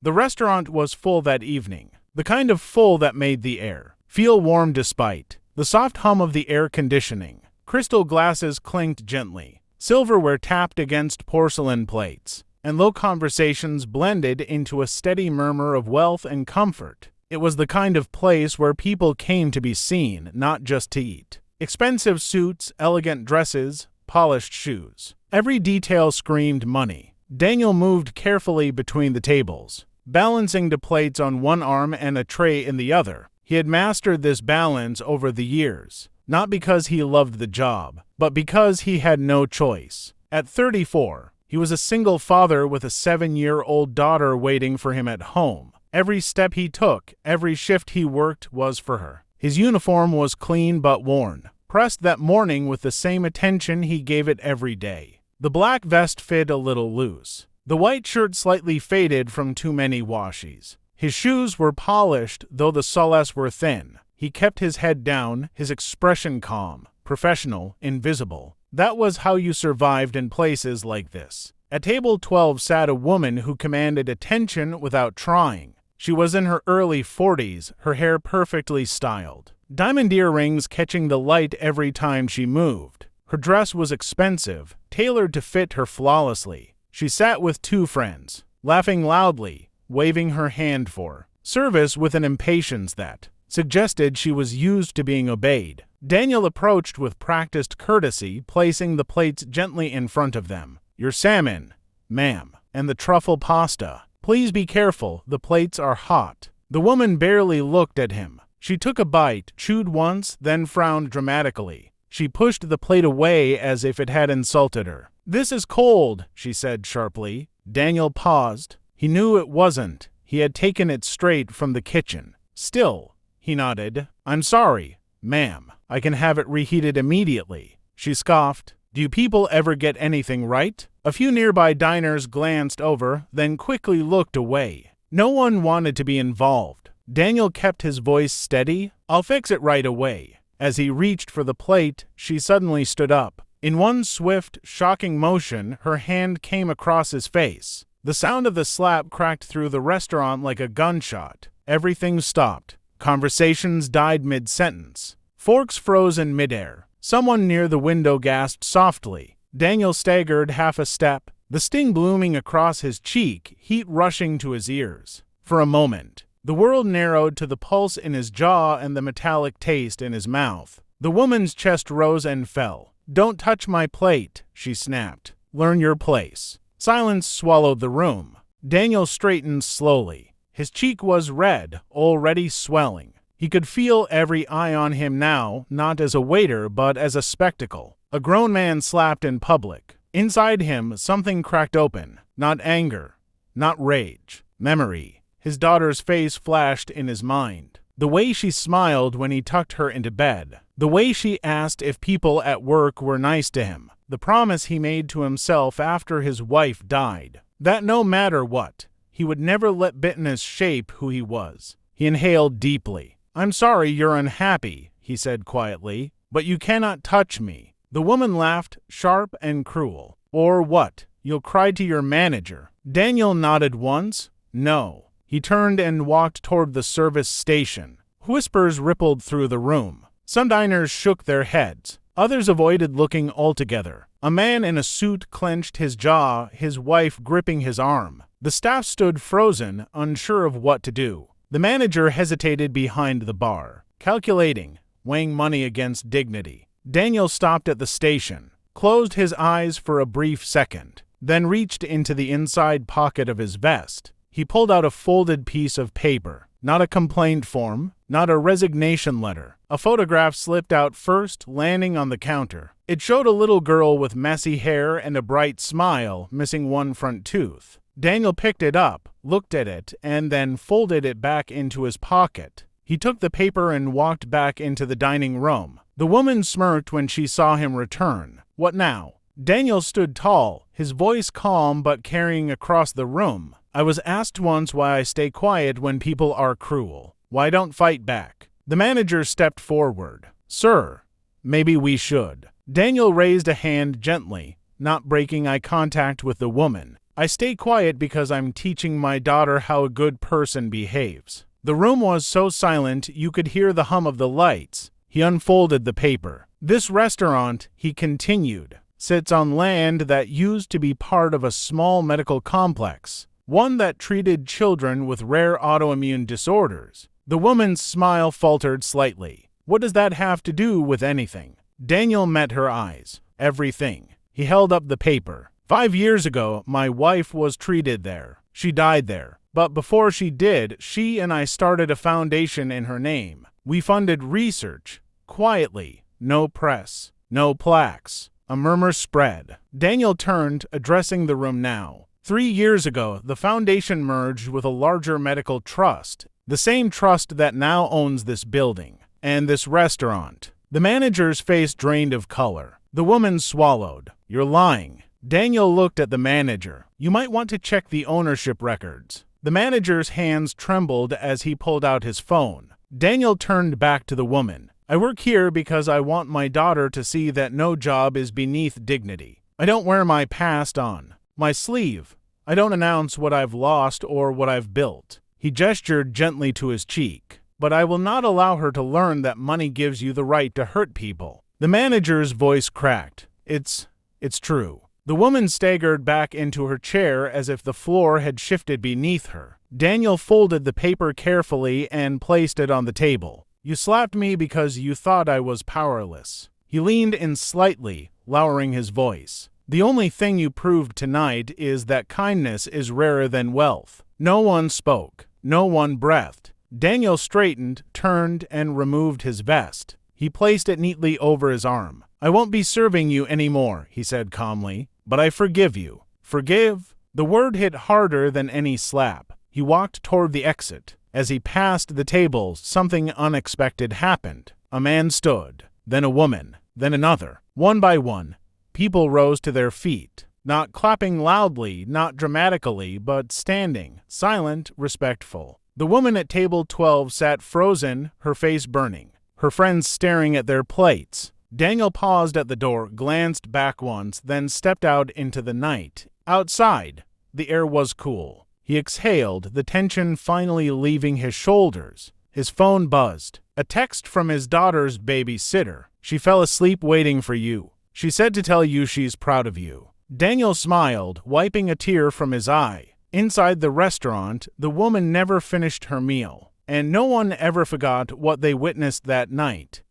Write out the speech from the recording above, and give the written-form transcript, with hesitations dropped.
The restaurant was full that evening, the kind of full that made the air feel warm despite the soft hum of the air conditioning. Crystal glasses clinked gently, silverware tapped against porcelain plates, and low conversations blended into a steady murmur of wealth and comfort. It was the kind of place where people came to be seen, not just to eat. Expensive suits, elegant dresses, polished shoes. Every detail screamed money. Daniel moved carefully between the tables, balancing the plates on one arm and a tray in the other. He had mastered this balance over the years, not because he loved the job, but because he had no choice. At 34, he was a single father with a 7-year-old daughter waiting for him at home. Every step he took, every shift he worked was for her. His uniform was clean but worn, pressed that morning with the same attention he gave it every day. The black vest fit a little loose, the white shirt slightly faded from too many washes. His shoes were polished, though the soles were thin. He kept his head down, his expression calm, professional, invisible. That was how you survived in places like this. At table 12 sat a woman who commanded attention without trying. She was in her early 40s, her hair perfectly styled, diamond earrings catching the light every time she moved. Her dress was expensive, tailored to fit her flawlessly. She sat with 2 friends, laughing loudly, waving her hand for service with an impatience that suggested she was used to being obeyed. Daniel approached with practiced courtesy, placing the plates gently in front of them. "Your salmon, ma'am, and the truffle pasta. Please be careful, the plates are hot." The woman barely looked at him. She took a bite, chewed once, then frowned dramatically. She pushed the plate away as if it had insulted her. "This is cold," she said sharply. Daniel paused. He knew it wasn't. He had taken it straight from the kitchen. "Still," he nodded. "I'm sorry, ma'am. I can have it reheated immediately." She scoffed. "Do you people ever get anything right?" A few nearby diners glanced over, then quickly looked away. No one wanted to be involved. Daniel kept his voice steady. "I'll fix it right away." As he reached for the plate, she suddenly stood up. In one swift, shocking motion, her hand came across his face. The sound of the slap cracked through the restaurant like a gunshot. Everything stopped. Conversations died mid-sentence. Forks froze in midair. Someone near the window gasped softly. Daniel staggered half a step, the sting blooming across his cheek, heat rushing to his ears. For a moment, the world narrowed to the pulse in his jaw and the metallic taste in his mouth. The woman's chest rose and fell. "Don't touch my plate," she snapped. "Learn your place." Silence swallowed the room. Daniel straightened slowly. His cheek was red, already swelling. He could feel every eye on him now, not as a waiter, but as a spectacle. A grown man slapped in public. Inside him, something cracked open. Not anger, not rage. Memory. His daughter's face flashed in his mind. The way she smiled when he tucked her into bed. The way she asked if people at work were nice to him. The promise he made to himself after his wife died. That no matter what, he would never let bitterness shape who he was. He inhaled deeply. "I'm sorry you're unhappy," he said quietly, "but you cannot touch me." The woman laughed, sharp and cruel. "Or what? You'll cry to your manager." Daniel nodded once. "No." He turned and walked toward the service station. Whispers rippled through the room. Some diners shook their heads. Others avoided looking altogether. A man in a suit clenched his jaw, his wife gripping his arm. The staff stood frozen, unsure of what to do. The manager hesitated behind the bar, calculating, weighing money against dignity. Daniel stopped at the station, closed his eyes for a brief second, then reached into the inside pocket of his vest. He pulled out a folded piece of paper. Not a complaint form, not a resignation letter. A photograph slipped out first, landing on the counter. It showed a little girl with messy hair and a bright smile, missing one front tooth. Daniel picked it up, looked at it, and then folded it back into his pocket. He took the paper and walked back into the dining room. The woman smirked when she saw him return. "What now?" Daniel stood tall, his voice calm but carrying across the room. "I was asked once why I stay quiet when people are cruel. Why don't fight back?" The manager stepped forward. "Sir, maybe we should." Daniel raised a hand gently, not breaking eye contact with the woman. I stay quiet because I'm teaching my daughter how a good person behaves. The room was so silent you could hear the hum of the lights. He unfolded the paper. This restaurant, he continued, sits on land that used to be part of a small medical complex, one that treated children with rare autoimmune disorders. The woman's smile faltered slightly. What does that have to do with anything? Daniel met her eyes. Everything. He held up the paper. 5 years ago, my wife was treated there. She died there. But before she did, she and I started a foundation in her name. We funded research. Quietly. No press. No plaques. A murmur spread. Daniel turned, addressing the room now. 3 years ago, the foundation merged with a larger medical trust, the same trust that now owns this building and this restaurant. The manager's face drained of color. The woman swallowed. You're lying. Daniel looked at the manager. You might want to check the ownership records. The manager's hands trembled as he pulled out his phone. Daniel turned back to the woman. I work here because I want my daughter to see that no job is beneath dignity. I don't wear my past on my sleeve. I don't announce what I've lost or what I've built. He gestured gently to his cheek. But I will not allow her to learn that money gives you the right to hurt people. The manager's voice cracked. It's true. The woman staggered back into her chair as if the floor had shifted beneath her. Daniel folded the paper carefully and placed it on the table. You slapped me because you thought I was powerless. He leaned in slightly, lowering his voice. The only thing you proved tonight is that kindness is rarer than wealth. No one spoke. No one breathed. Daniel straightened, turned, and removed his vest. He placed it neatly over his arm. I won't be serving you anymore, he said calmly, but I forgive you. Forgive? The word hit harder than any slap. He walked toward the exit. As he passed the table, something unexpected happened. A man stood, then a woman, then another. One by one, people rose to their feet, not clapping loudly, not dramatically, but standing, silent, respectful. The woman at table 12 sat frozen, her face burning, her friends staring at their plates. Daniel paused at the door, glanced back once, then stepped out into the night. Outside, the air was cool. He exhaled, the tension finally leaving his shoulders. His phone buzzed. A text from his daughter's babysitter. She fell asleep waiting for you. She said to tell you she's proud of you. Daniel smiled, wiping a tear from his eye. Inside the restaurant, the woman never finished her meal, and no one ever forgot what they witnessed that night.